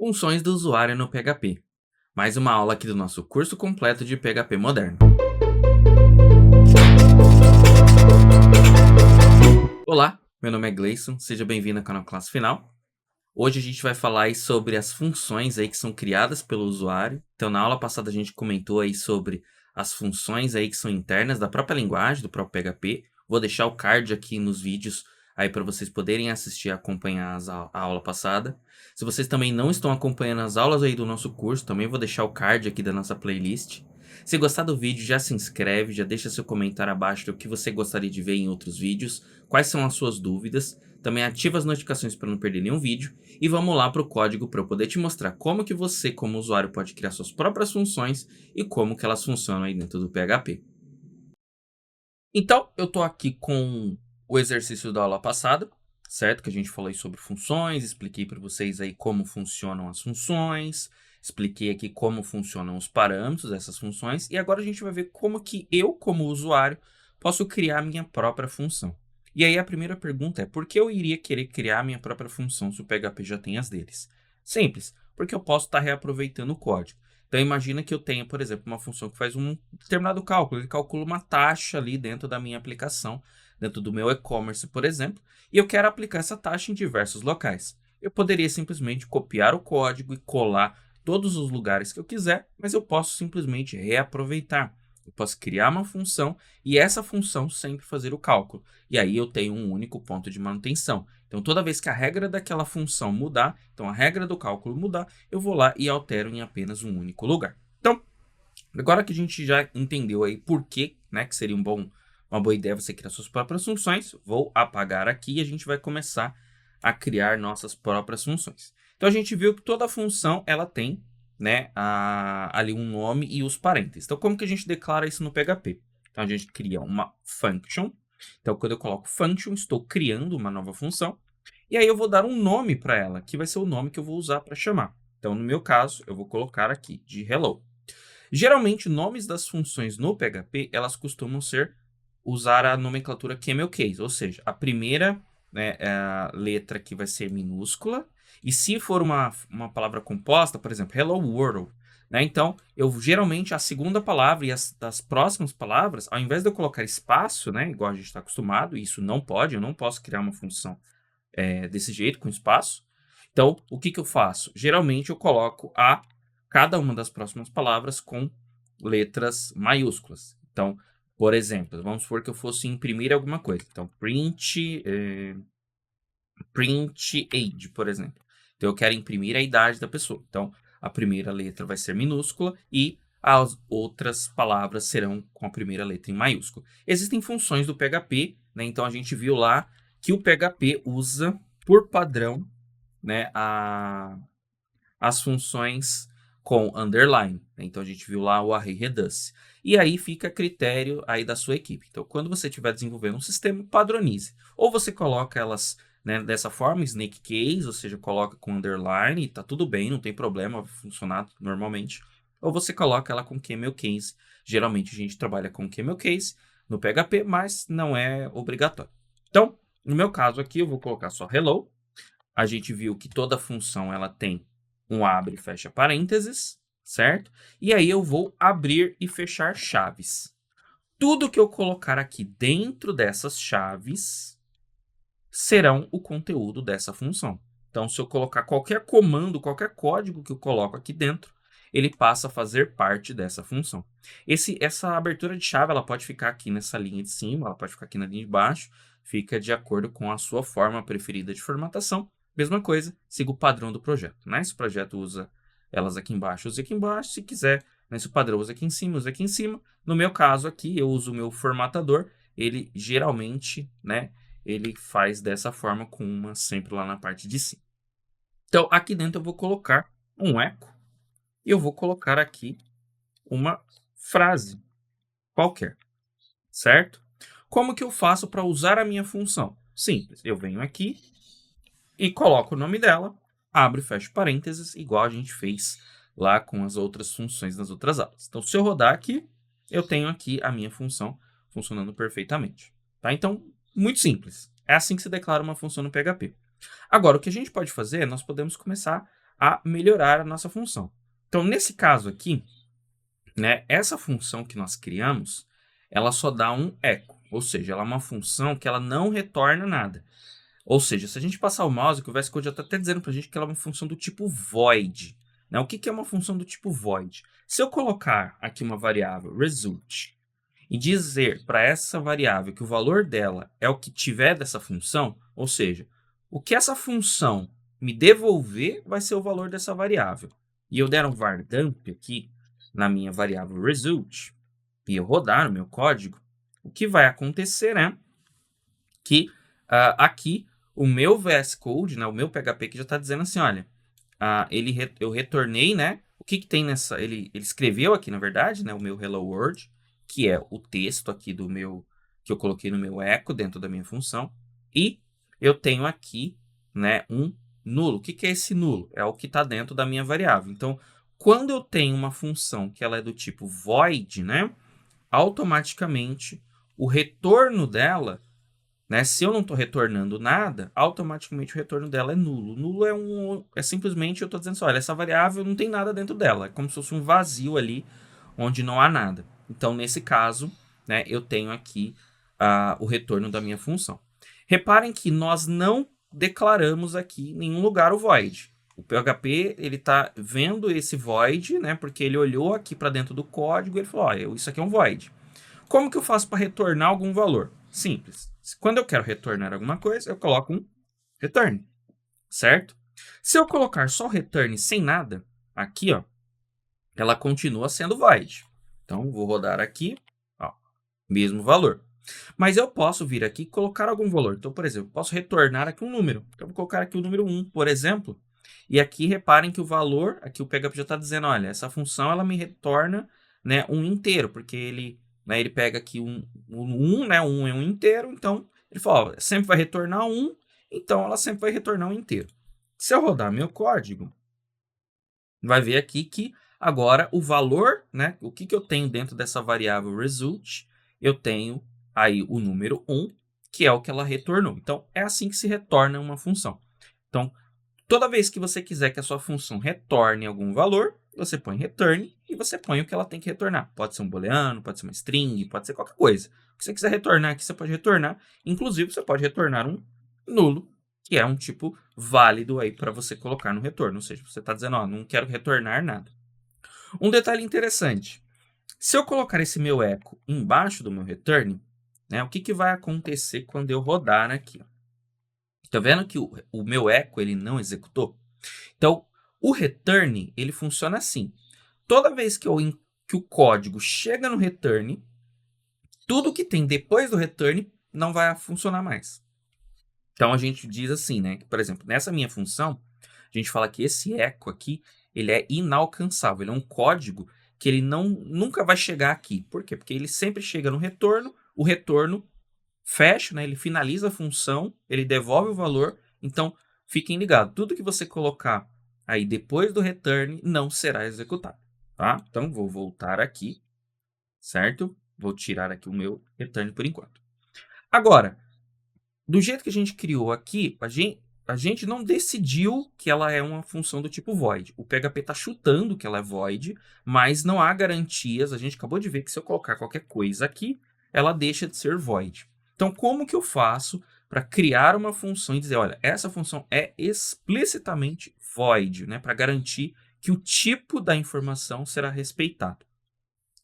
Funções do usuário no PHP. Mais uma aula aqui do nosso curso completo de PHP moderno. Olá, meu nome é Gleison, seja bem-vindo ao canal Classe Final. Hoje a gente vai falar aí sobre as funções aí que são criadas pelo usuário. Então, na aula passada a gente comentou aí sobre as funções aí que são internas da própria linguagem, do próprio PHP. Vou deixar o card aqui nos vídeos aí para vocês poderem assistir e acompanhar a aula passada. Se vocês também não estão acompanhando as aulas aí do nosso curso, também vou deixar o card aqui da nossa playlist. Se gostar do vídeo, já se inscreve, já deixa seu comentário abaixo do que você gostaria de ver em outros vídeos, quais são as suas dúvidas. Também ativa as notificações para não perder nenhum vídeo. E vamos lá para o código para eu poder te mostrar como que você, como usuário, pode criar suas próprias funções e como que elas funcionam aí dentro do PHP. Então, eu estou aqui com o exercício da aula passada, certo? Que a gente falou aí sobre funções, expliquei para vocês aí como funcionam as funções, expliquei aqui como funcionam os parâmetros dessas funções, e agora a gente vai ver como que eu, como usuário, posso criar minha própria função. E aí a primeira pergunta é, por que eu iria querer criar minha própria função se o PHP já tem as deles? Simples, porque eu posso estar reaproveitando o código. Então imagina que eu tenha, por exemplo, uma função que faz um determinado cálculo, ele calcula uma taxa ali dentro da minha aplicação, dentro do meu e-commerce, por exemplo, e eu quero aplicar essa taxa em diversos locais. Eu poderia simplesmente copiar o código e colar todos os lugares que eu quiser, mas eu posso simplesmente reaproveitar. Eu posso criar uma função e essa função sempre fazer o cálculo. E aí eu tenho um único ponto de manutenção. Então, toda vez que a regra daquela função mudar, então a regra do cálculo mudar, eu vou lá e altero em apenas um único lugar. Então, agora que a gente já entendeu aí por que, né, que seria uma boa ideia você criar suas próprias funções, vou apagar aqui e a gente vai começar a criar nossas próprias funções. Então, a gente viu que toda função ela tem, né, ali um nome e os parênteses. Então, como que a gente declara isso no PHP? Então, a gente cria uma function. Então, quando eu coloco function, estou criando uma nova função. E aí eu vou dar um nome para ela, que vai ser o nome que eu vou usar para chamar. Então, no meu caso, eu vou colocar aqui de hello. Geralmente, nomes das funções no PHP, elas costumam usar a nomenclatura camel case, ou seja, a primeira, né, a letra que vai ser minúscula, e se for uma palavra composta, por exemplo, hello world, né, então, geralmente a segunda palavra e das próximas palavras, ao invés de eu colocar espaço, né, igual a gente está acostumado, isso não pode, eu não posso criar uma função desse jeito, com espaço. Então, o que eu faço? Geralmente eu coloco cada uma das próximas palavras com letras maiúsculas. Então, por exemplo, vamos supor que eu fosse imprimir alguma coisa. Então, print age, por exemplo. Então, eu quero imprimir a idade da pessoa. Então, a primeira letra vai ser minúscula e as outras palavras serão com a primeira letra em maiúsculo. Existem funções do PHP, né? Então, a gente viu lá que o PHP usa, por padrão, né, as funções com underline. Então, a gente viu lá o array reduce. E aí fica a critério aí da sua equipe. Então, quando você estiver desenvolvendo um sistema, padronize. Ou você coloca elas, né, dessa forma, snake case, ou seja, coloca com underline, e tá tudo bem, não tem problema, vai funcionar normalmente. Ou você coloca ela com camel case. Geralmente a gente trabalha com camel case no PHP, mas não é obrigatório. Então, no meu caso aqui, eu vou colocar só hello. A gente viu que toda função ela tem um abre e fecha parênteses, certo? E aí eu vou abrir e fechar chaves. Tudo que eu colocar aqui dentro dessas chaves serão o conteúdo dessa função. Então, se eu colocar qualquer comando, qualquer código que eu coloco aqui dentro, ele passa a fazer parte dessa função. Essa abertura de chave ela pode ficar aqui nessa linha de cima, ela pode ficar aqui na linha de baixo, fica de acordo com a sua forma preferida de formatação. Mesma coisa, siga o padrão do projeto. Né? Se o projeto usa elas aqui embaixo, use aqui embaixo. Se quiser, né, se o padrão usa aqui em cima, use aqui em cima. No meu caso aqui, eu uso o meu formatador. Ele geralmente, né, ele faz dessa forma com uma sempre lá na parte de cima. Então, aqui dentro eu vou colocar um eco e eu vou colocar aqui uma frase qualquer, certo? Como que eu faço para usar a minha função? Simples, eu venho aqui e coloco o nome dela, abro e fecho parênteses, igual a gente fez lá com as outras funções nas outras aulas. Então, se eu rodar aqui, eu tenho aqui a minha função funcionando perfeitamente. Tá? Então, muito simples. É assim que se declara uma função no PHP. Agora, o que a gente pode fazer, nós podemos começar a melhorar a nossa função. Então, nesse caso aqui, né, essa função que nós criamos, ela só dá um eco, ou seja, ela é uma função que ela não retorna nada. Ou seja, se a gente passar o mouse, que o VS Code já está até dizendo para a gente que ela é uma função do tipo void. Né? O que é uma função do tipo void? Se eu colocar aqui uma variável result e dizer para essa variável que o valor dela é o que tiver dessa função, ou seja, o que essa função me devolver vai ser o valor dessa variável. E eu der um var dump aqui na minha variável result e eu rodar no meu código, o que vai acontecer é que aqui o meu VS Code, né, o meu PHP que já está dizendo assim, olha, eu retornei, né, o que tem nessa, ele escreveu aqui, na verdade, né, o meu hello world, que é o texto aqui do meu, que eu coloquei no meu echo dentro da minha função, e eu tenho aqui, né, um nulo. O que é esse nulo? É o que está dentro da minha variável. Então, quando eu tenho uma função que ela é do tipo void, né, automaticamente o retorno dela, né, se eu não estou retornando nada, automaticamente o retorno dela é nulo. Nulo é simplesmente eu estou dizendo assim, olha, essa variável não tem nada dentro dela. É como se fosse um vazio ali, onde não há nada. Então, nesse caso, né, eu tenho aqui o retorno da minha função. Reparem que nós não declaramos aqui em nenhum lugar o void. O PHP ele está vendo esse void, né, porque ele olhou aqui para dentro do código e ele falou, olha, isso aqui é um void. Como que eu faço para retornar algum valor? Simples. Quando eu quero retornar alguma coisa, eu coloco um return, certo? Se eu colocar só return sem nada, aqui, ó, ela continua sendo void. Então, vou rodar aqui, ó, mesmo valor. Mas eu posso vir aqui e colocar algum valor. Então, por exemplo, posso retornar aqui um número. Eu vou colocar aqui o número 1, por exemplo. E aqui, reparem que o valor, aqui o PHP já está dizendo, olha, essa função ela me retorna, né, um inteiro, porque ele pega aqui um 1, né, 1 é um inteiro, então ele fala, ó, sempre vai retornar 1, então ela sempre vai retornar um inteiro. Se eu rodar meu código, vai ver aqui que agora o valor, né, o que eu tenho dentro dessa variável result, eu tenho aí o número 1, que é o que ela retornou. Então, é assim que se retorna uma função. Então, toda vez que você quiser que a sua função retorne algum valor, você põe return e você põe o que ela tem que retornar. Pode ser um booleano, pode ser uma string, pode ser qualquer coisa. O que você quiser retornar aqui, você pode retornar. Inclusive, você pode retornar um nulo, que é um tipo válido aí para você colocar no retorno. Ou seja, você está dizendo, ó, não quero retornar nada. Um detalhe interessante. Se eu colocar esse meu echo embaixo do meu return, né, o que vai acontecer quando eu rodar aqui? Tá vendo que o meu echo ele não executou? Então, o return ele funciona assim. Toda vez que o código chega no return, tudo que tem depois do return não vai funcionar mais. Então, a gente diz assim, né? Por exemplo, nessa minha função, a gente fala que esse echo aqui, ele é inalcançável. Ele é um código que ele nunca vai chegar aqui. Por quê? Porque ele sempre chega no retorno, o retorno fecha, né? Ele finaliza a função, ele devolve o valor. Então, fiquem ligados. Tudo que você colocar aí depois do return não será executado, tá? Então, vou voltar aqui, certo? Vou tirar aqui o meu return por enquanto. Agora, do jeito que a gente criou aqui, a gente não decidiu que ela é uma função do tipo void. O PHP está chutando que ela é void, mas não há garantias. A gente acabou de ver que se eu colocar qualquer coisa aqui, ela deixa de ser void. Então, como que eu faço para criar uma função e dizer, olha, essa função é explicitamente void, né, para garantir que o tipo da informação será respeitado?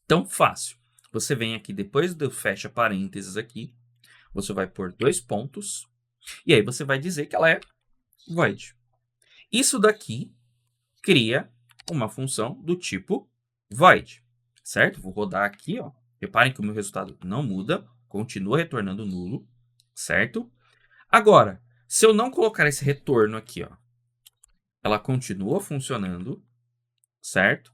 Então, fácil. Você vem aqui, depois do fecha parênteses aqui, você vai pôr 2 pontos, e aí você vai dizer que ela é void. Isso daqui cria uma função do tipo void, certo? Vou rodar aqui, ó. Reparem que o meu resultado não muda, continua retornando nulo, certo? Agora, se eu não colocar esse retorno aqui, ó, ela continua funcionando, certo?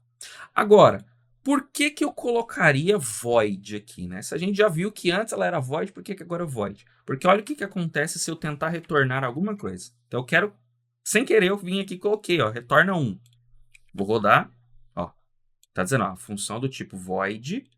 Agora, por que eu colocaria void aqui, né? Se a gente já viu que antes ela era void, por que agora é void? Porque olha o que acontece se eu tentar retornar alguma coisa. Então eu quero, sem querer, eu vim aqui e coloquei, ó, retorna 1. Vou rodar, ó, tá dizendo, ó, a função do tipo void,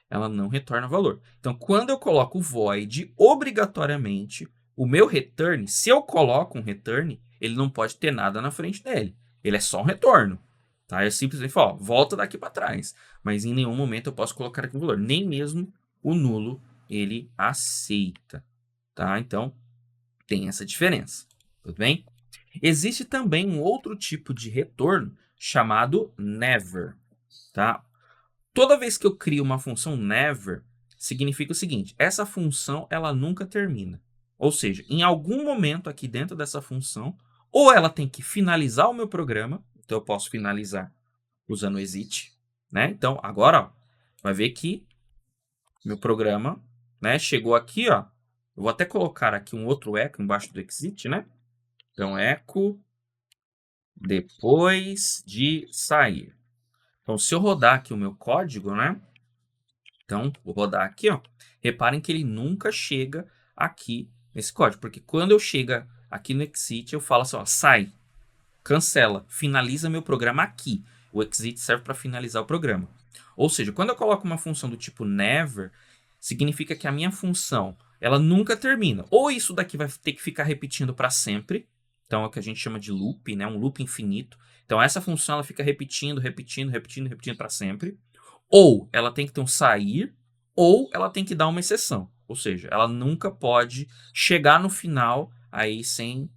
ela não retorna valor. Então, quando eu coloco void, obrigatoriamente, o meu return, se eu coloco um return, ele não pode ter nada na frente dele. ele é só um retorno. Tá? Eu simplesmente falo, ó, volta daqui para trás. Mas em nenhum momento eu posso colocar aqui um valor. Nem mesmo o nulo ele aceita. Tá? Então, tem essa diferença. Tudo bem? Existe também um outro tipo de retorno chamado never. Tá? Toda vez que eu crio uma função never, significa o seguinte, essa função ela nunca termina. Ou seja, em algum momento aqui dentro dessa função, ou ela tem que finalizar o meu programa, então eu posso finalizar usando o exit, né? Então, agora, ó, vai ver que meu programa, né, chegou aqui, ó. Eu vou até colocar aqui um outro echo embaixo do exit, né? Então, echo depois de sair. Então, se eu rodar aqui o meu código, né? Então, vou rodar aqui, ó. Reparem que ele nunca chega aqui nesse código, porque quando eu chego aqui no exit, eu falo assim, ó, sai, cancela, finaliza meu programa aqui. O exit serve para finalizar o programa. Ou seja, quando eu coloco uma função do tipo never, significa que a minha função ela nunca termina. Ou isso daqui vai ter que ficar repetindo para sempre. Então é o que a gente chama de loop, né? Um loop infinito. Então essa função ela fica repetindo para sempre. Ou ela tem que ter um sair, ou ela tem que dar uma exceção. Ou seja, ela nunca pode chegar no final aí sem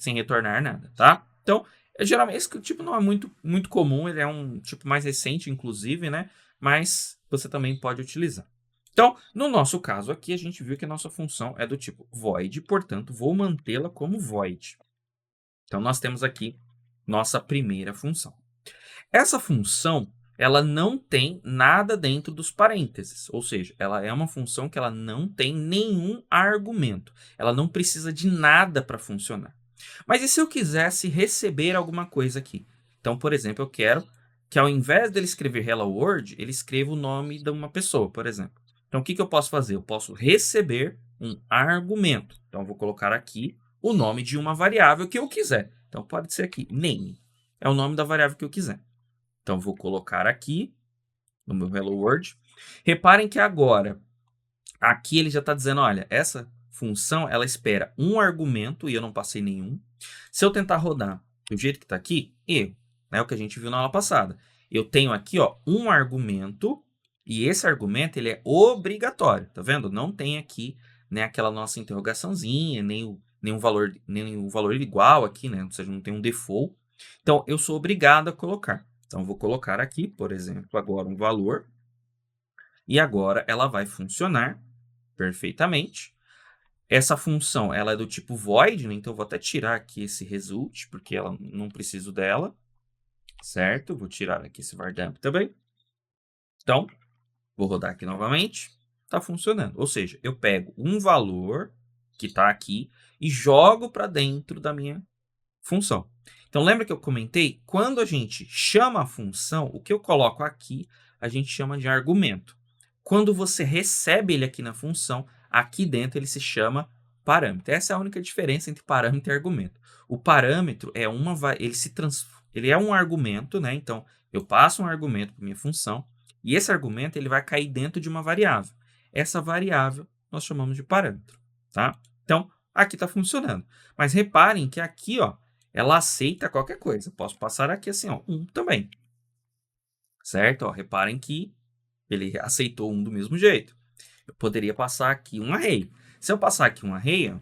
retornar nada, tá? Então, geralmente esse tipo não é muito comum, ele é um tipo mais recente, inclusive, né? Mas você também pode utilizar. Então, no nosso caso aqui, a gente viu que a nossa função é do tipo void, portanto, vou mantê-la como void. Então, nós temos aqui nossa primeira função. Essa função, ela não tem nada dentro dos parênteses, ou seja, ela é uma função que ela não tem nenhum argumento. Ela não precisa de nada para funcionar. Mas e se eu quisesse receber alguma coisa aqui? Então, por exemplo, eu quero que ao invés dele escrever Hello World, ele escreva o nome de uma pessoa, por exemplo. Então, o que eu posso fazer? Eu posso receber um argumento. Então, eu vou colocar aqui o nome de uma variável que eu quiser. Então, pode ser aqui, name. É o nome da variável que eu quiser. Então, vou colocar aqui no meu Hello World. Reparem que agora, aqui ele já está dizendo, olha, essa função, ela espera um argumento e eu não passei nenhum. Se eu tentar rodar do jeito que está aqui, erro. É o que a gente viu na aula passada. Eu tenho aqui ó, um argumento e esse argumento ele é obrigatório. Tá vendo? Não tem aqui né, aquela nossa interrogaçãozinha, nem o valor igual aqui, né? Ou seja, não tem um default. Então, eu sou obrigado a colocar. Então, vou colocar aqui, por exemplo, agora um valor. E agora ela vai funcionar perfeitamente. Essa função ela é do tipo void, né? Então eu vou até tirar aqui esse result, porque ela não preciso dela, certo? Vou tirar aqui esse var_dump também. Então, vou rodar aqui novamente, está funcionando. Ou seja, eu pego um valor que está aqui e jogo para dentro da minha função. Então, lembra que eu comentei? Quando a gente chama a função, o que eu coloco aqui, a gente chama de argumento. Quando você recebe ele aqui na função, aqui dentro ele se chama parâmetro. Essa é a única diferença entre parâmetro e argumento. O parâmetro é ele é um argumento, né? Então, eu passo um argumento para minha função e esse argumento ele vai cair dentro de uma variável. Essa variável nós chamamos de parâmetro, tá? Então, aqui está funcionando. Mas reparem que aqui, ó, ela aceita qualquer coisa. Posso passar aqui assim, ó, 1 também. Certo? Ó, reparem que ele aceitou 1 do mesmo jeito. Eu poderia passar aqui um array. Se eu passar aqui um array, ó,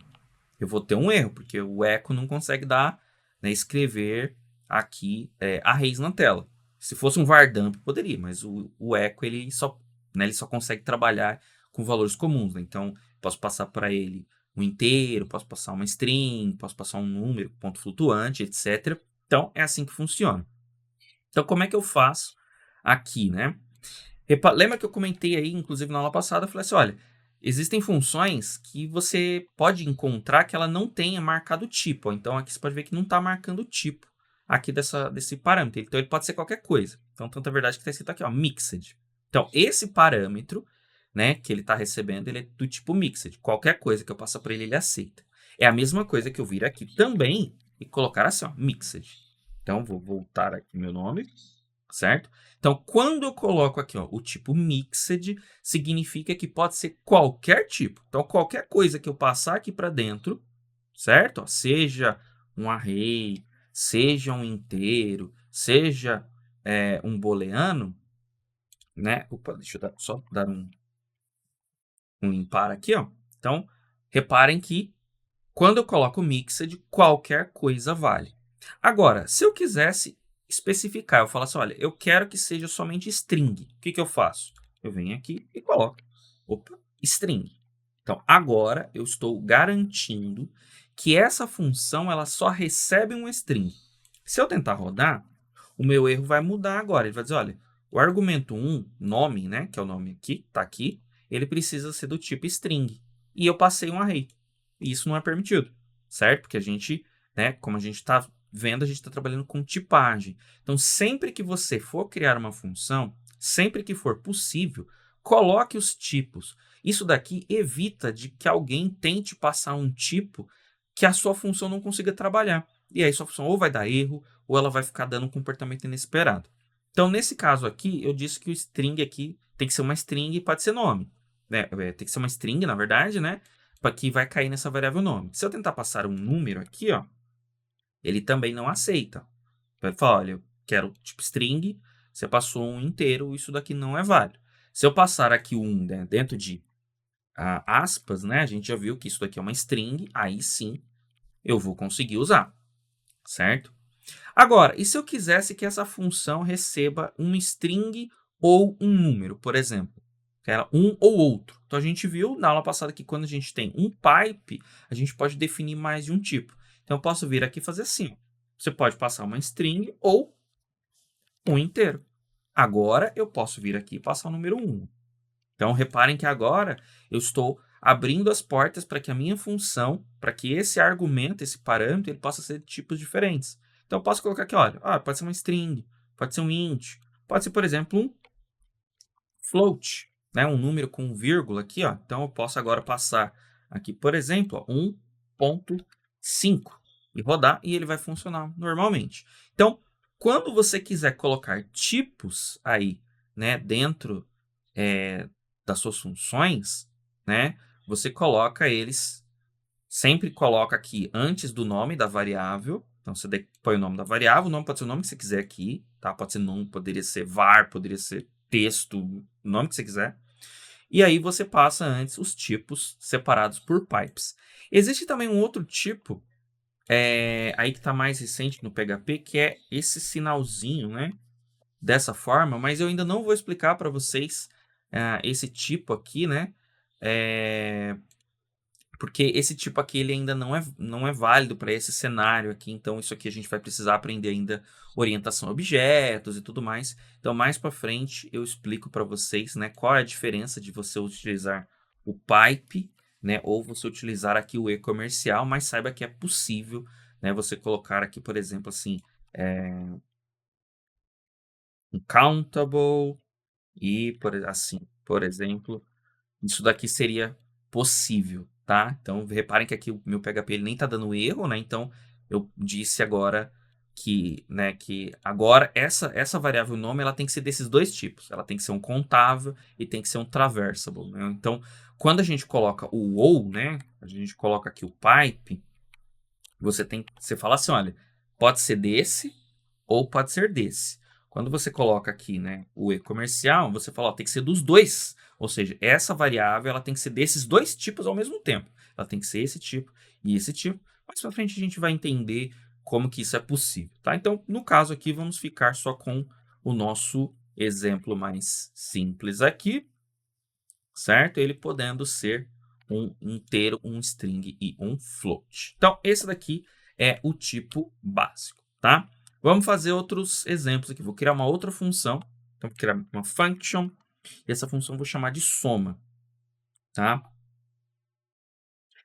eu vou ter um erro, porque o echo não consegue dar, né, escrever aqui arrays na tela. Se fosse um var_dump, poderia, mas o echo ele só consegue trabalhar com valores comuns. Né? Então, posso passar para ele um inteiro, posso passar uma string, posso passar um número, ponto flutuante, etc. Então, é assim que funciona. Então, como é que eu faço aqui, né? Lembra que eu comentei aí, inclusive na aula passada, eu falei assim, olha, existem funções que você pode encontrar que ela não tenha marcado tipo. Ó. Então, aqui você pode ver que não está marcando o tipo aqui desse parâmetro. Então, ele pode ser qualquer coisa. Então, tanta verdade que está escrito aqui, ó, mixed. Então, esse parâmetro, né, que ele está recebendo, ele é do tipo mixed. Qualquer coisa que eu passe para ele, ele aceita. É a mesma coisa que eu vir aqui também e colocar assim, ó, mixed. Então, vou voltar aqui meu nome, certo? Então, quando eu coloco aqui ó, o tipo mixed, significa que pode ser qualquer tipo. Então, qualquer coisa que eu passar aqui para dentro, certo? Ó, seja um array, seja um inteiro, seja um booleano, né? Opa, deixa eu só dar um limpar aqui, ó. Então, reparem que quando eu coloco mixed, qualquer coisa vale. Agora, se eu quisesse especificar, eu falo assim, olha, eu quero que seja somente string. O que, que eu faço? Eu venho aqui e coloco, opa, string. Então, agora eu estou garantindo que essa função ela só recebe um string. Se eu tentar rodar, o meu erro vai mudar agora. Ele vai dizer, olha, o argumento 1, nome, né, que é o nome aqui, está aqui, ele precisa ser do tipo string. E eu passei um array. E isso não é permitido, certo? Porque a gente, né, como a gente está vendo, a gente está trabalhando com tipagem. Então, sempre que você for criar uma função, sempre que for possível, coloque os tipos. Isso daqui evita de que alguém tente passar um tipo que a sua função não consiga trabalhar. E aí sua função ou vai dar erro, ou ela vai ficar dando um comportamento inesperado. Então, nesse caso aqui, eu disse que o string aqui tem que ser uma string e pode ser nome. Né? Tem que ser uma string, na verdade, né? Que vai cair nessa variável nome. Se eu tentar passar um número aqui, ó, ele também não aceita. Ele fala, olha, eu quero tipo string, você passou um inteiro, isso daqui não é válido. Se eu passar aqui um, né, dentro de aspas, né, a gente já viu que isso daqui é uma string, aí sim eu vou conseguir usar, certo? Agora, e se eu quisesse que essa função receba um string ou um número, por exemplo? Que era um ou outro. Então, a gente viu na aula passada que quando a gente tem um pipe, a gente pode definir mais de um tipo. Então, eu posso vir aqui e fazer assim. Você pode passar uma string ou um inteiro. Agora, eu posso vir aqui e passar o número 1. Então, reparem que agora eu estou abrindo as portas para que a minha função, para que esse argumento, esse parâmetro, ele possa ser de tipos diferentes. Então, eu posso colocar aqui, olha, pode ser uma string, pode ser um int, pode ser, por exemplo, um float, né? Um número com vírgula aqui, ó. Então, eu posso agora passar aqui, por exemplo, ó, 1.5 e rodar e ele vai funcionar normalmente. Então, quando você quiser colocar tipos aí, né, dentro das suas funções, né, você coloca eles, sempre coloca aqui antes do nome da variável. Então, você põe o nome da variável, o nome pode ser o nome que você quiser aqui, tá? Pode ser num, poderia ser var, poderia ser texto, o nome que você quiser. E aí você passa antes os tipos separados por pipes. Existe também um outro tipo, aí que está mais recente no PHP, que é esse sinalzinho, né? Dessa forma, mas eu ainda não vou explicar para vocês esse tipo aqui, né? Porque esse tipo aqui ele ainda não é válido para esse cenário aqui, então isso aqui a gente vai precisar aprender ainda orientação a objetos e tudo mais. Então mais para frente eu explico para vocês, né, qual é a diferença de você utilizar o pipe, né, ou você utilizar aqui o e-comercial, mas saiba que é possível, né, você colocar aqui, por exemplo, assim, um countable e por exemplo, isso daqui seria possível, tá? Então, reparem que aqui o meu PHP ele nem está dando erro, né? Então, eu disse agora que, né, que agora essa variável nome ela tem que ser desses dois tipos. Ela tem que ser um contável e tem que ser um traversable, né? Então, quando a gente coloca o ou, né? A gente coloca aqui o pipe, você fala assim, olha, pode ser desse ou pode ser desse. Quando você coloca aqui, né, o e-comercial, você fala, ó, tem que ser dos dois. Ou seja, essa variável ela tem que ser desses dois tipos ao mesmo tempo. Ela tem que ser esse tipo e esse tipo. Mais pra frente a gente vai entender como que isso é possível, tá? Então, no caso aqui, vamos ficar só com o nosso exemplo mais simples aqui, certo? Ele podendo ser um inteiro, um string e um float. Então, esse daqui é o tipo básico, tá? Vamos fazer outros exemplos aqui. Vou criar uma outra função. Então, vou criar uma function. E essa função eu vou chamar de soma, tá?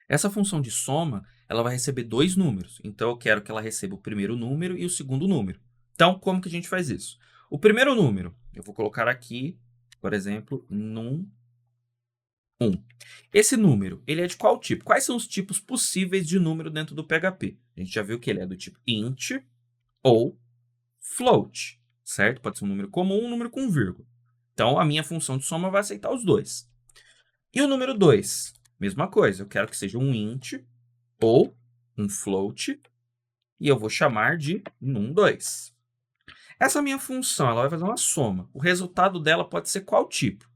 Essa função de soma, ela vai receber dois números. Então, eu quero que ela receba o primeiro número e o segundo número. Então, como que a gente faz isso? O primeiro número, eu vou colocar aqui, por exemplo, num 1. Esse número, ele é de qual tipo? Quais são os tipos possíveis de número dentro do PHP? A gente já viu que ele é do tipo int ou float, certo? Pode ser um número comum ou um número com vírgula. Então, a minha função de soma vai aceitar os dois. E o número 2? Mesma coisa, eu quero que seja um int ou um float. e eu vou chamar de num2. Essa minha função ela vai fazer uma soma. O resultado dela pode ser qual tipo?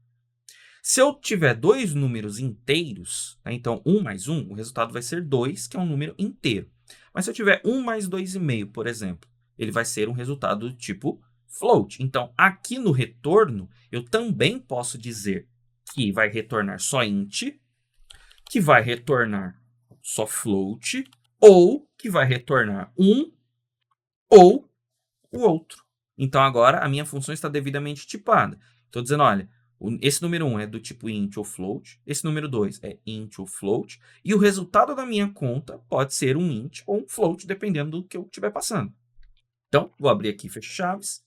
Se eu tiver dois números inteiros, né, então 1 mais 1, o resultado vai ser 2, que é um número inteiro. Mas se eu tiver 1 mais 2,5, por exemplo, ele vai ser um resultado do tipo float. Então, aqui no retorno, eu também posso dizer que vai retornar só int, que vai retornar só float, ou que vai retornar um ou o outro. Então, agora, a minha função está devidamente tipada. Estou dizendo, olha, esse número 1 é do tipo int ou float, esse número 2 é int ou float, e o resultado da minha conta pode ser um int ou um float, dependendo do que eu estiver passando. Então, vou abrir aqui, fecha chaves,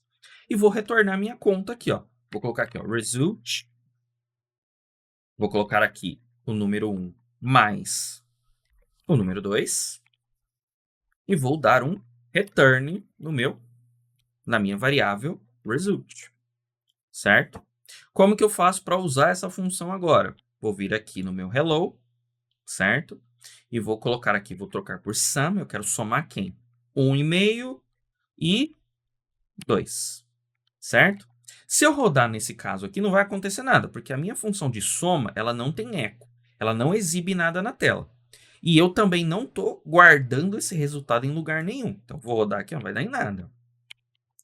e vou retornar minha conta aqui, ó. Vou colocar aqui, ó, result. Vou colocar aqui o número 1 mais o número 2, e vou dar um return na minha variável result, certo? Como que eu faço para usar essa função agora? Vou vir aqui no meu hello, certo? E vou colocar aqui, vou trocar por sum, eu quero somar quem? 1,5 e 2, certo? Se eu rodar nesse caso aqui, não vai acontecer nada, porque a minha função de soma, ela não tem eco, ela não exibe nada na tela. E eu também não estou guardando esse resultado em lugar nenhum. Então, vou rodar aqui, não vai dar em nada.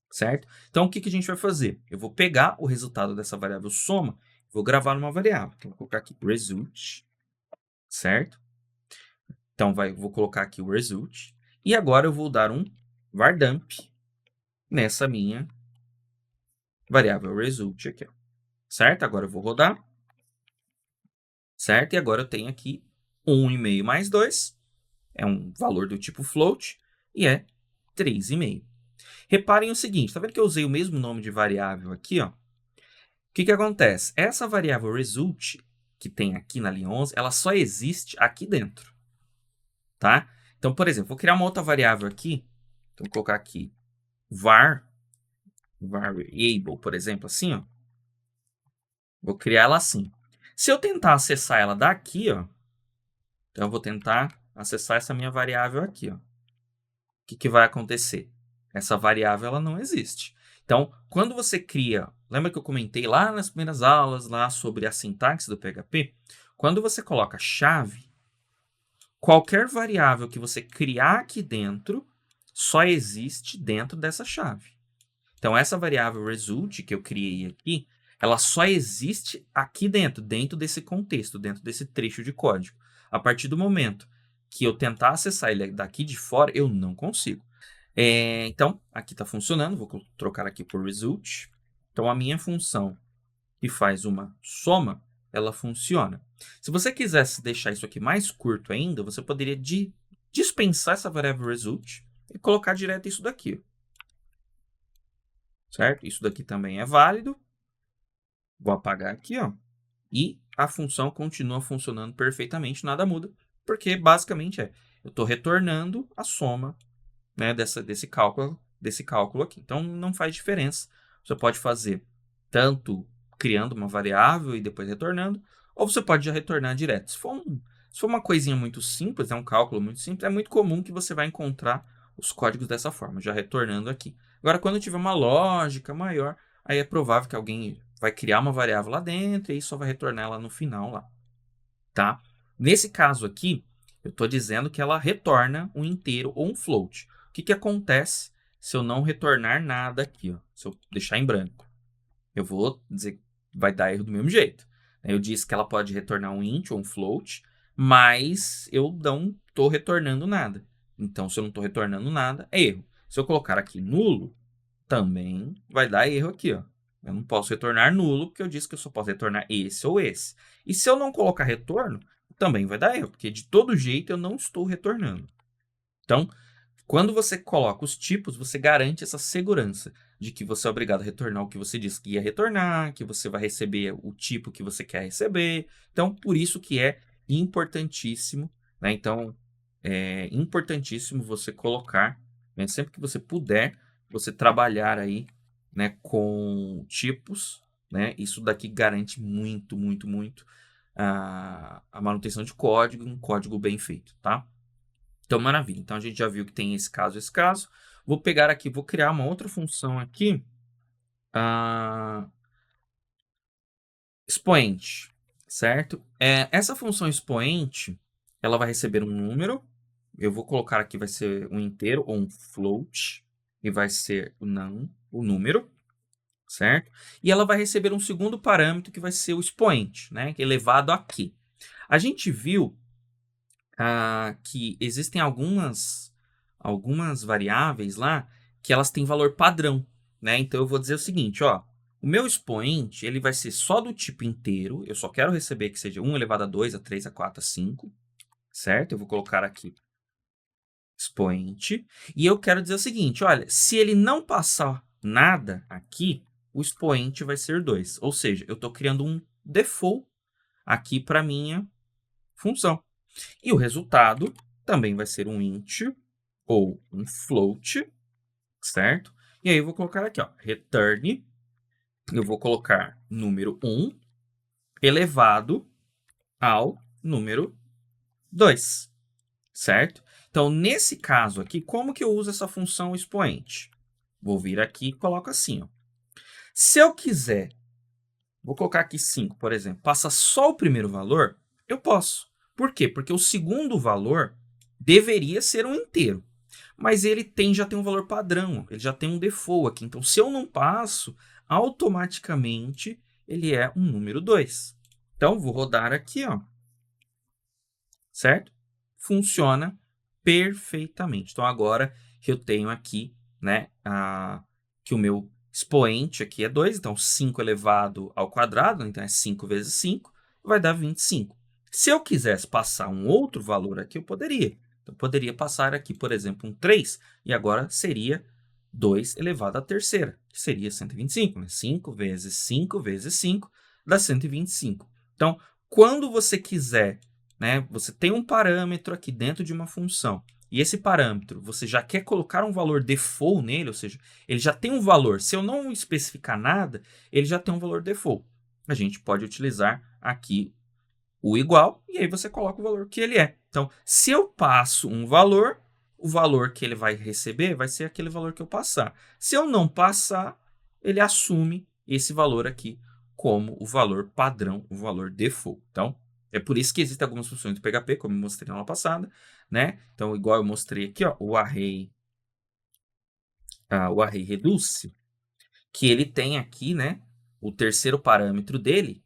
Certo? Então, o que a gente vai fazer? Eu vou pegar o resultado dessa variável soma, vou gravar numa variável. Então, vou colocar aqui result, certo? Então, vou colocar aqui o result. E agora eu vou dar um vardump nessa minha variável result aqui. Ó. Certo? Agora eu vou rodar. Certo? E agora eu tenho aqui 1,5 mais 2. É um valor do tipo float. E é 3,5. Reparem o seguinte, tá vendo que eu usei o mesmo nome de variável aqui, ó? O que acontece? Essa variável result, que tem aqui na linha 11, ela só existe aqui dentro, tá? Então, por exemplo, vou criar uma outra variável aqui. Então, vou colocar aqui variable, por exemplo, assim, ó. Vou criar ela assim. Se eu tentar acessar ela daqui, ó, então eu vou tentar acessar essa minha variável aqui, ó. O que vai acontecer? Essa variável ela não existe. Então, quando você cria, lembra que eu comentei lá nas primeiras aulas lá sobre a sintaxe do PHP? Quando você coloca chave, qualquer variável que você criar aqui dentro só existe dentro dessa chave. Então, essa variável result que eu criei aqui, ela só existe aqui dentro desse contexto, dentro desse trecho de código. A partir do momento que eu tentar acessar ele daqui de fora, eu não consigo. Então, aqui está funcionando, vou trocar aqui por result. Então, a minha função que faz uma soma, ela funciona. Se você quisesse deixar isso aqui mais curto ainda, você poderia dispensar essa variável result e colocar direto isso daqui. Certo? Isso daqui também é válido. Vou apagar aqui, ó. E a função continua funcionando perfeitamente, nada muda, porque basicamente eu estou retornando a soma, né, desse cálculo aqui. Então, não faz diferença. Você pode fazer tanto criando uma variável e depois retornando, ou você pode já retornar direto. Se for uma coisinha muito simples, um cálculo muito simples, é muito comum que você vai encontrar os códigos dessa forma, já retornando aqui. Agora, quando tiver uma lógica maior, aí é provável que alguém vai criar uma variável lá dentro e aí só vai retornar ela no final lá. Tá? Nesse caso aqui, eu estou dizendo que ela retorna um inteiro ou um float. O que acontece se eu não retornar nada aqui? Ó? Se eu deixar em branco? Eu vou dizer que vai dar erro do mesmo jeito. Eu disse que ela pode retornar um int ou um float, mas eu não estou retornando nada. Então, se eu não estou retornando nada, é erro. Se eu colocar aqui nulo, também vai dar erro aqui. Ó. Eu não posso retornar nulo, porque eu disse que eu só posso retornar esse ou esse. E se eu não colocar retorno, também vai dar erro, porque de todo jeito eu não estou retornando. Então, quando você coloca os tipos, você garante essa segurança de que você é obrigado a retornar o que você disse que ia retornar, que você vai receber o tipo que você quer receber. Então, por isso que é importantíssimo, né? Então, é importantíssimo você colocar, né? Sempre que você puder, você trabalhar aí, né, com tipos, né? Isso daqui garante muito, muito, muito a manutenção de código, um código bem feito, tá? Então, maravilha. Então, a gente já viu que tem esse caso, esse caso. Vou pegar aqui, vou criar uma outra função aqui. Expoente, certo? Essa função expoente, ela vai receber um número. Eu vou colocar aqui, vai ser um inteiro ou um float. E vai ser o número, certo? E ela vai receber um segundo parâmetro, que vai ser o expoente, né? Elevado a quê? A gente viu que existem algumas variáveis lá que elas têm valor padrão, né? Então eu vou dizer o seguinte, ó, o meu expoente ele vai ser só do tipo inteiro, eu só quero receber que seja 1 elevado a 2, a 3, a 4, a 5, certo? Eu vou colocar aqui expoente, e eu quero dizer o seguinte, olha, se ele não passar nada aqui, o expoente vai ser 2, ou seja, eu estou criando um default aqui para minha função. E o resultado também vai ser um int ou um float, certo? E aí eu vou colocar aqui, ó, return, eu vou colocar número 1 elevado ao número 2, certo? Então, nesse caso aqui, como que eu uso essa função expoente? Vou vir aqui e coloco assim, ó. Se eu quiser, vou colocar aqui 5, por exemplo, passa só o primeiro valor, eu posso. Por quê? Porque o segundo valor deveria ser um inteiro. Mas ele já tem um valor padrão, ele já tem um default aqui. Então, se eu não passo, automaticamente ele é um número 2. Então, vou rodar aqui, ó, certo? Funciona perfeitamente. Então, agora eu tenho aqui, né, que o meu expoente aqui é 2, então 5 elevado ao quadrado, então é 5 vezes 5, vai dar 25. Se eu quisesse passar um outro valor aqui, eu poderia. Então, eu poderia passar aqui, por exemplo, um 3, e agora seria 2 elevado à terceira, que seria 125. Né? 5 vezes 5 vezes 5 dá 125. Então, quando você quiser, né, você tem um parâmetro aqui dentro de uma função, e esse parâmetro você já quer colocar um valor default nele, ou seja, ele já tem um valor. Se eu não especificar nada, ele já tem um valor default. A gente pode utilizar aqui o igual, e aí você coloca o valor que ele é. Então, se eu passo um valor, o valor que ele vai receber vai ser aquele valor que eu passar. Se eu não passar, ele assume esse valor aqui como o valor padrão, o valor default. Então, é por isso que existem algumas funções do PHP, como eu mostrei na aula passada, né? Então, igual eu mostrei aqui, ó, o array reduce, que ele tem aqui, né, o terceiro parâmetro dele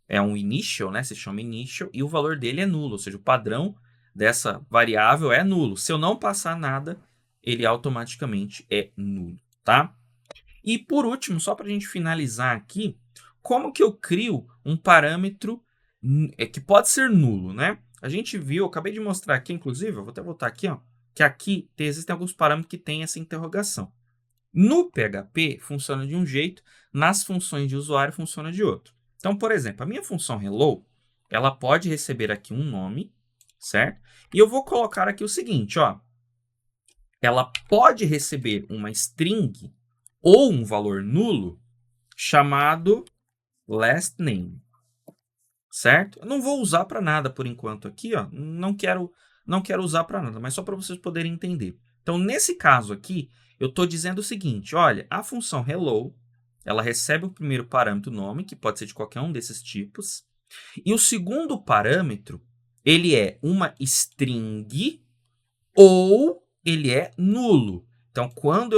é um initial, né? Se chama initial, e o valor dele é nulo, ou seja, o padrão dessa variável é nulo. Se eu não passar nada, ele automaticamente é nulo, tá? E por último, só para a gente finalizar aqui, como que eu crio um parâmetro que pode ser nulo, né? A gente viu, eu acabei de mostrar aqui, inclusive, eu vou até voltar aqui, ó, que aqui existem alguns parâmetros que têm essa interrogação. No PHP, funciona de um jeito, nas funções de usuário, funciona de outro. Então, por exemplo, a minha função hello, ela pode receber aqui um nome, certo? E eu vou colocar aqui o seguinte, ó. Ela pode receber uma string ou um valor nulo chamado last name, certo? Eu não vou usar para nada por enquanto aqui, ó. Não quero usar para nada, mas só para vocês poderem entender. Então, nesse caso aqui, eu estou dizendo o seguinte, olha, a função hello, ela recebe o primeiro parâmetro nome, que pode ser de qualquer um desses tipos, e o segundo parâmetro, ele é uma string ou ele é nulo. Então, quando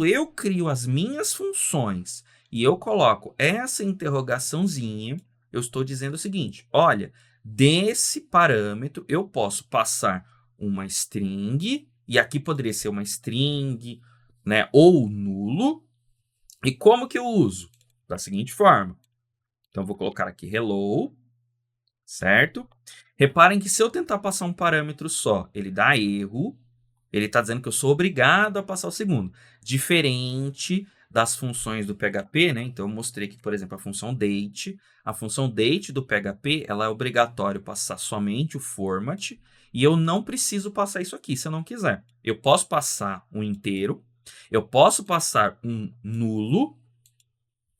eu crio as minhas funções e eu coloco essa interrogaçãozinha, eu estou dizendo o seguinte, olha, desse parâmetro eu posso passar uma string, e aqui poderia ser uma string, né, ou nulo. E como que eu uso? Da seguinte forma. Então, vou colocar aqui hello, certo? Reparem que se eu tentar passar um parâmetro só, ele dá erro. Ele está dizendo que eu sou obrigado a passar o segundo. Diferente das funções do PHP, né? Então, eu mostrei aqui, por exemplo, a função date. A função date do PHP, ela é obrigatório passar somente o format. E eu não preciso passar isso aqui, se eu não quiser. Eu posso passar um inteiro. Eu posso passar um nulo.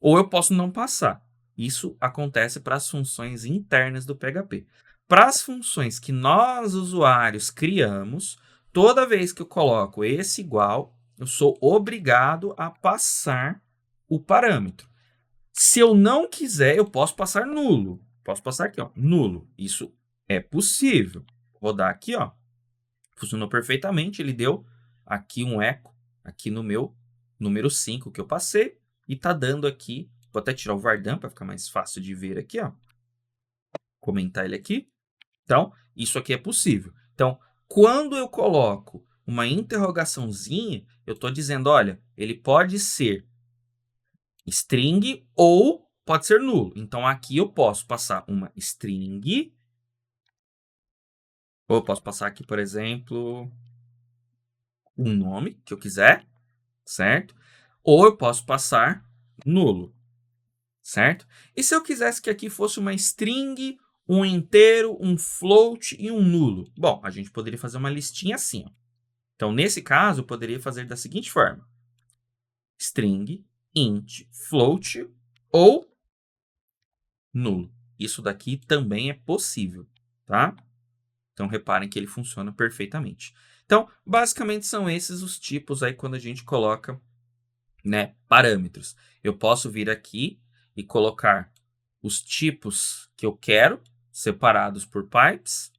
Ou eu posso não passar. Isso acontece para as funções internas do PHP. para as funções que nós, usuários, criamos, toda vez que eu coloco esse igual, eu sou obrigado a passar o parâmetro. Se eu não quiser, eu posso passar nulo. Posso passar aqui, ó, nulo. Isso é possível. Vou rodar aqui, ó. Funcionou perfeitamente. Ele deu aqui um eco, aqui no meu número 5 que eu passei. E tá dando aqui, vou até tirar o Vardan para ficar mais fácil de ver aqui, ó. Comentar ele aqui. Então, isso aqui é possível. Então, quando eu coloco uma interrogaçãozinha, eu estou dizendo, olha, ele pode ser string ou pode ser nulo. Então, aqui eu posso passar uma string, ou eu posso passar aqui, por exemplo, um nome que eu quiser, certo? Ou eu posso passar nulo, certo? E se eu quisesse que aqui fosse uma string, um inteiro, um float e um nulo? Bom, a gente poderia fazer uma listinha assim, ó. Então, nesse caso, eu poderia fazer da seguinte forma. String, int, float ou nulo. Isso daqui também é possível, tá? Então, reparem que ele funciona perfeitamente. Então, basicamente, são esses os tipos aí quando a gente coloca, né, parâmetros. Eu posso vir aqui e colocar os tipos que eu quero, separados por pipes.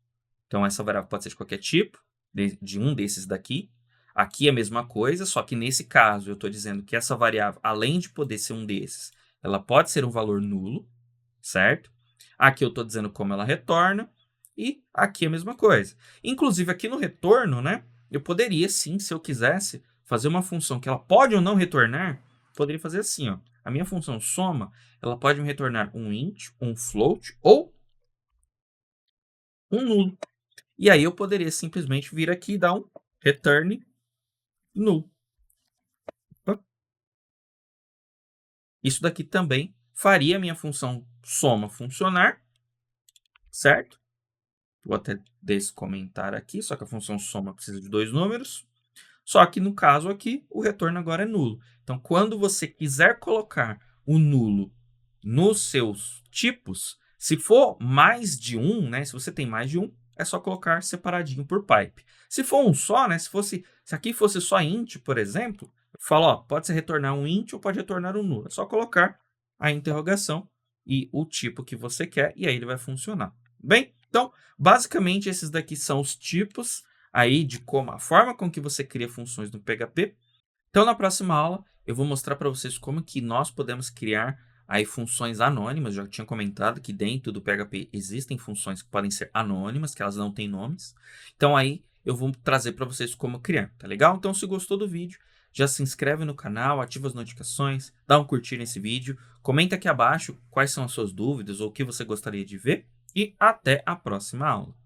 Então, essa variável pode ser de qualquer tipo, de um desses daqui. Aqui é a mesma coisa, só que nesse caso eu estou dizendo que essa variável, além de poder ser um desses, ela pode ser um valor nulo, certo? Aqui eu estou dizendo como ela retorna, e aqui é a mesma coisa. Inclusive, aqui no retorno, né, eu poderia sim, se eu quisesse, fazer uma função que ela pode ou não retornar, poderia fazer assim, ó. A minha função soma, ela pode me retornar um int, um float ou um nulo. E aí eu poderia simplesmente vir aqui e dar um return null. Isso daqui também faria a minha função soma funcionar, certo? Vou até descomentar aqui, só que a função soma precisa de 2 números. Só que no caso aqui, o retorno agora é nulo. Então, quando você quiser colocar o nulo nos seus tipos, se for mais de um, né? Se você tem mais de um, é só colocar separadinho por pipe. Se for um só, né? Se aqui fosse só int, por exemplo, eu falo, ó, pode ser retornar um int ou pode retornar um nulo. É só colocar a interrogação e o tipo que você quer e aí ele vai funcionar. Bem, então, basicamente esses daqui são os tipos aí de como a forma com que você cria funções no PHP. Então, na próxima aula, eu vou mostrar para vocês como que nós podemos criar aí funções anônimas. Eu já tinha comentado que dentro do PHP existem funções que podem ser anônimas, que elas não têm nomes. Então, aí eu vou trazer para vocês como criar, tá legal? Então, se gostou do vídeo, já se inscreve no canal, ativa as notificações, dá um curtir nesse vídeo, comenta aqui abaixo quais são as suas dúvidas ou o que você gostaria de ver e até a próxima aula.